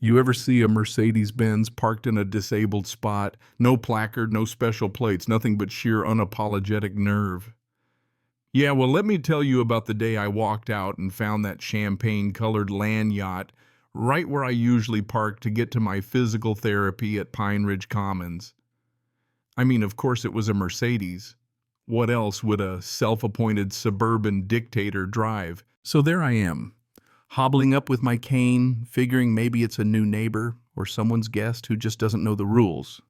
You ever see a Mercedes-Benz parked in a disabled spot? No placard, no special plates, nothing but sheer unapologetic nerve. Yeah, well, let me tell you about the day I walked out and found that champagne-colored land yacht right where I usually park to get to my physical therapy at Pine Ridge Commons. I mean, of course it was a Mercedes. What else would a self-appointed suburban dictator drive? So there I am, hobbling up with my cane, figuring maybe it's a new neighbor or someone's guest who just doesn't know the rules.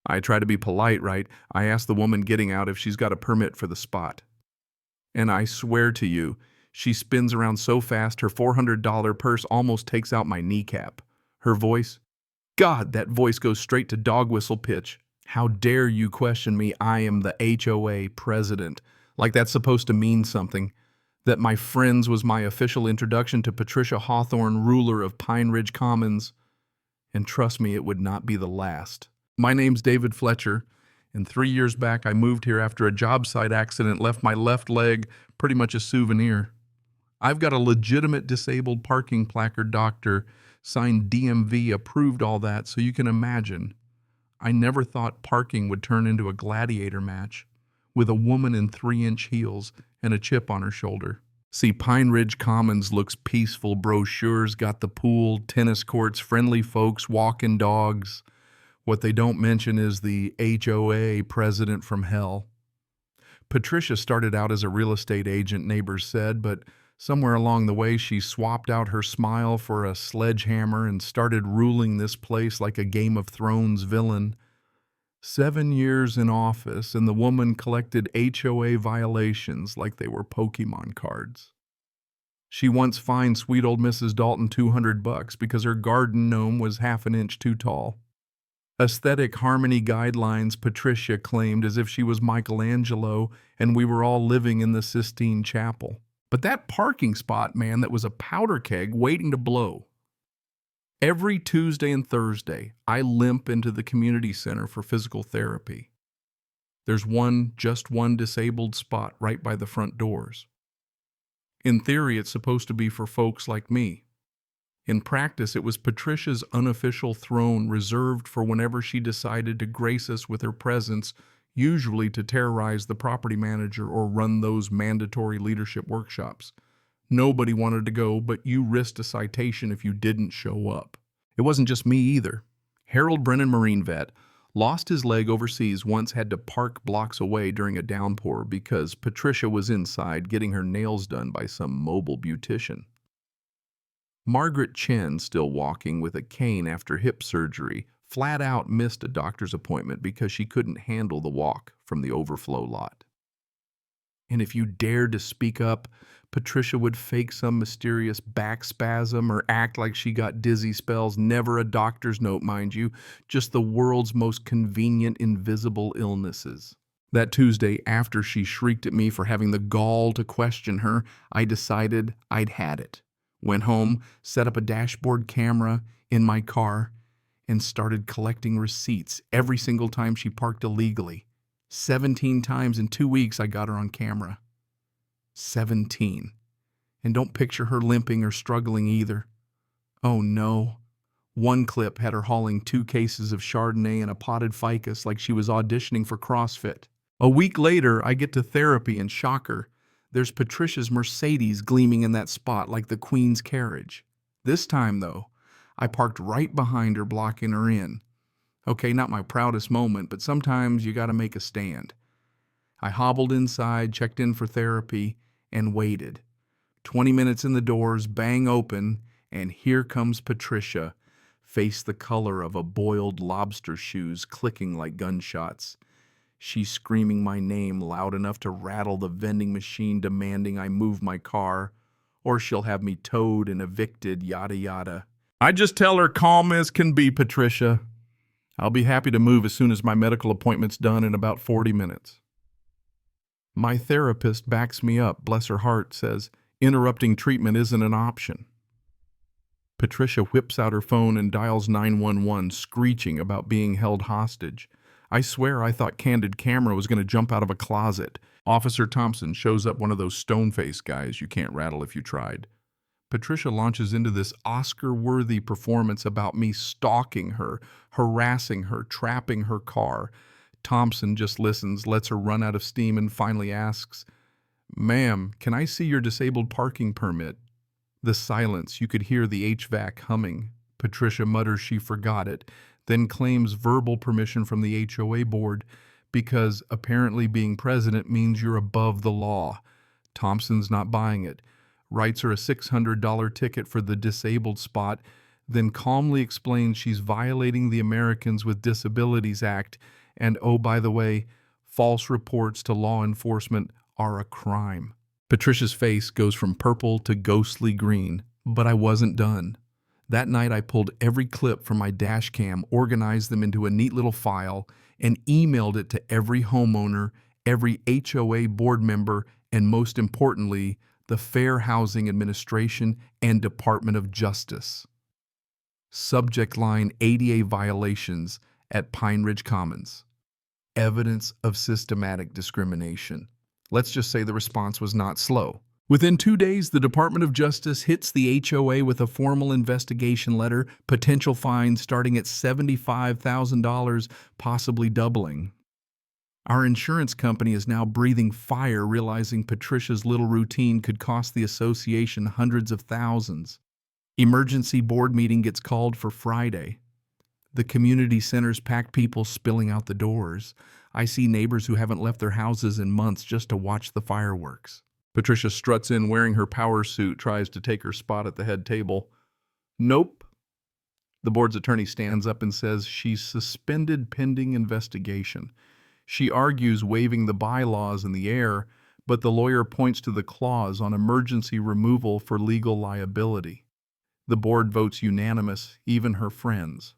I try to be polite, right? I ask the woman getting out if she's got a permit for the spot. And I swear to you, she spins around so fast her $400 purse almost takes out my kneecap. Her voice? God, that voice goes straight to dog whistle pitch. How dare you question me? I am the HOA president. Like that's supposed to mean something. That my friends was my official introduction to Patricia Hawthorne, ruler of Pine Ridge Commons. And trust me, it would not be the last. My name's David Fletcher, and 3 years back I moved here after a job site accident left my left leg pretty much a souvenir. I've got a legitimate disabled parking placard, doctor, signed DMV, approved all that, so you can imagine. I never thought parking would turn into a gladiator match with a woman in 3-inch heels and a chip on her shoulder. See, Pine Ridge Commons looks peaceful. Brochures got the pool, tennis courts, friendly folks, walking dogs. What they don't mention is the HOA president from hell. Patricia started out as a real estate agent, neighbors said, but somewhere along the way she swapped out her smile for a sledgehammer and started ruling this place like a Game of Thrones villain. 7 years in office, and the woman collected HOA violations like they were Pokemon cards. She once fined sweet old Mrs. Dalton $200 because her garden gnome was half an inch too tall. Aesthetic harmony guidelines, Patricia claimed, as if she was Michelangelo and we were all living in the Sistine Chapel. But that parking spot, man, that was a powder keg waiting to blow. Every Tuesday and Thursday, I limp into the community center for physical therapy. There's just one disabled spot right by the front doors. In theory, it's supposed to be for folks like me. In practice, it was Patricia's unofficial throne reserved for whenever she decided to grace us with her presence, usually to terrorize the property manager or run those mandatory leadership workshops. Nobody wanted to go, but you risked a citation if you didn't show up. It wasn't just me either. Harold Brennan, Marine vet, lost his leg overseas, once had to park blocks away during a downpour because Patricia was inside getting her nails done by some mobile beautician. Margaret Chen, still walking with a cane after hip surgery, flat out missed a doctor's appointment because she couldn't handle the walk from the overflow lot. And if you dared to speak up, Patricia would fake some mysterious back spasm or act like she got dizzy spells. Never a doctor's note, mind you, just the world's most convenient invisible illnesses. That Tuesday, after she shrieked at me for having the gall to question her, I decided I'd had it. Went home, set up a dashboard camera in my car, and started collecting receipts every single time she parked illegally. 17 times in 2 weeks I got her on camera. 17. And don't picture her limping or struggling either. Oh no. One clip had her hauling 2 cases of Chardonnay and a potted ficus like she was auditioning for CrossFit. A week later, I get to therapy and shocker. There's Patricia's Mercedes gleaming in that spot like the Queen's carriage. This time, though, I parked right behind her, blocking her in. Okay, not my proudest moment, but sometimes you gotta make a stand. I hobbled inside, checked in for therapy, and waited. 20 minutes in the doors, bang open, and here comes Patricia, face the color of a boiled lobster shoes clicking like gunshots. She's screaming my name loud enough to rattle the vending machine, demanding I move my car, or she'll have me towed and evicted, yada yada. I just tell her calm as can be, Patricia. I'll be happy to move as soon as my medical appointment's done in about 40 minutes. My therapist backs me up, bless her heart, says interrupting treatment isn't an option. Patricia whips out her phone and dials 911, screeching about being held hostage. I swear I thought Candid Camera was going to jump out of a closet. Officer Thompson shows up, one of those stone-faced guys you can't rattle if you tried. Patricia launches into this Oscar-worthy performance about me stalking her, harassing her, trapping her car. Thompson just listens, lets her run out of steam, and finally asks, "Ma'am, can I see your disabled parking permit?" The silence, you could hear the HVAC humming. Patricia mutters she forgot it, then claims verbal permission from the HOA board because apparently being president means you're above the law. Thompson's not buying it, writes her a $600 ticket for the disabled spot, then calmly explains she's violating the Americans with Disabilities Act, and oh, by the way, false reports to law enforcement are a crime. Patricia's face goes from purple to ghostly green, but I wasn't done. That night I pulled every clip from my dash cam, organized them into a neat little file, and emailed it to every homeowner, every HOA board member, and most importantly, the Fair Housing Administration and Department of Justice. Subject line: ADA violations at Pine Ridge Commons. Evidence of systematic discrimination. Let's just say the response was not slow. Within 2 days, the Department of Justice hits the HOA with a formal investigation letter, potential fines starting at $75,000, possibly doubling. Our insurance company is now breathing fire, realizing Patricia's little routine could cost the association hundreds of thousands. Emergency board meeting gets called for Friday. The community center's packed, people spilling out the doors. I see neighbors who haven't left their houses in months just to watch the fireworks. Patricia struts in wearing her power suit, tries to take her spot at the head table. Nope. The board's attorney stands up and says she's suspended pending investigation. She argues waiving the bylaws in the air, but the lawyer points to the clause on emergency removal for legal liability. The board votes unanimous, even her friends.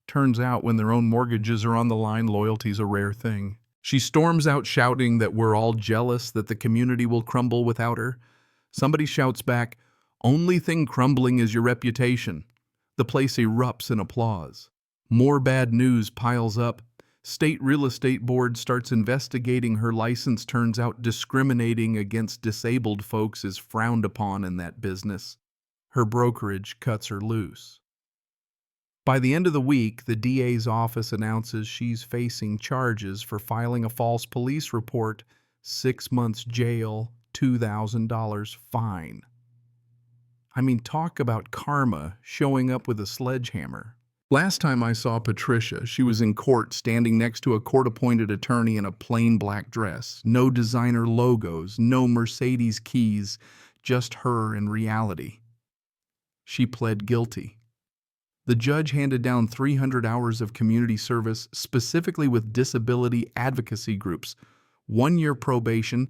Turns out when their own mortgages are on the line, loyalty's a rare thing. She storms out shouting that we're all jealous that the community will crumble without her. Somebody shouts back, "Only thing crumbling is your reputation." The place erupts in applause. More bad news piles up. State Real Estate Board starts investigating her license. Turns out discriminating against disabled folks is frowned upon in that business. Her brokerage cuts her loose. By the end of the week, the DA's office announces she's facing charges for filing a false police report, 6 months jail, $2,000 fine. I mean, talk about karma showing up with a sledgehammer. Last time I saw Patricia, she was in court standing next to a court-appointed attorney in a plain black dress. No designer logos, no Mercedes keys, just her in reality. She pled guilty. The judge handed down 300 hours of community service, specifically with disability advocacy groups, 1 year probation,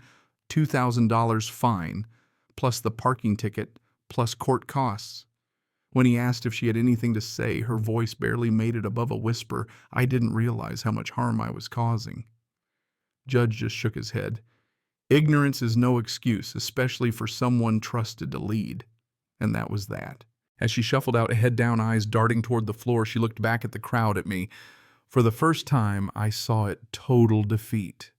$2,000 fine, plus the parking ticket, plus court costs. When he asked if she had anything to say, her voice barely made it above a whisper. I didn't realize how much harm I was causing. Judge just shook his head. Ignorance is no excuse, especially for someone trusted to lead. And that was that. As she shuffled out, head down, eyes darting toward the floor, she looked back at the crowd, at me. For the first time, I saw it: total defeat.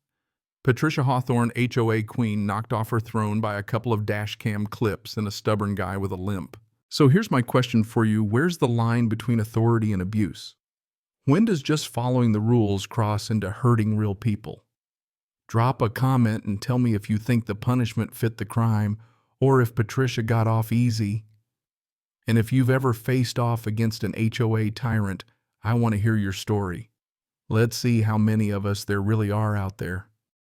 Patricia Hawthorne, HOA queen, knocked off her throne by a couple of dash cam clips and a stubborn guy with a limp. So here's my question for you. Where's the line between authority and abuse? When does just following the rules cross into hurting real people? Drop a comment and tell me if you think the punishment fit the crime, or if Patricia got off easy. And if you've ever faced off against an HOA tyrant, I want to hear your story. Let's see how many of us there really are out there.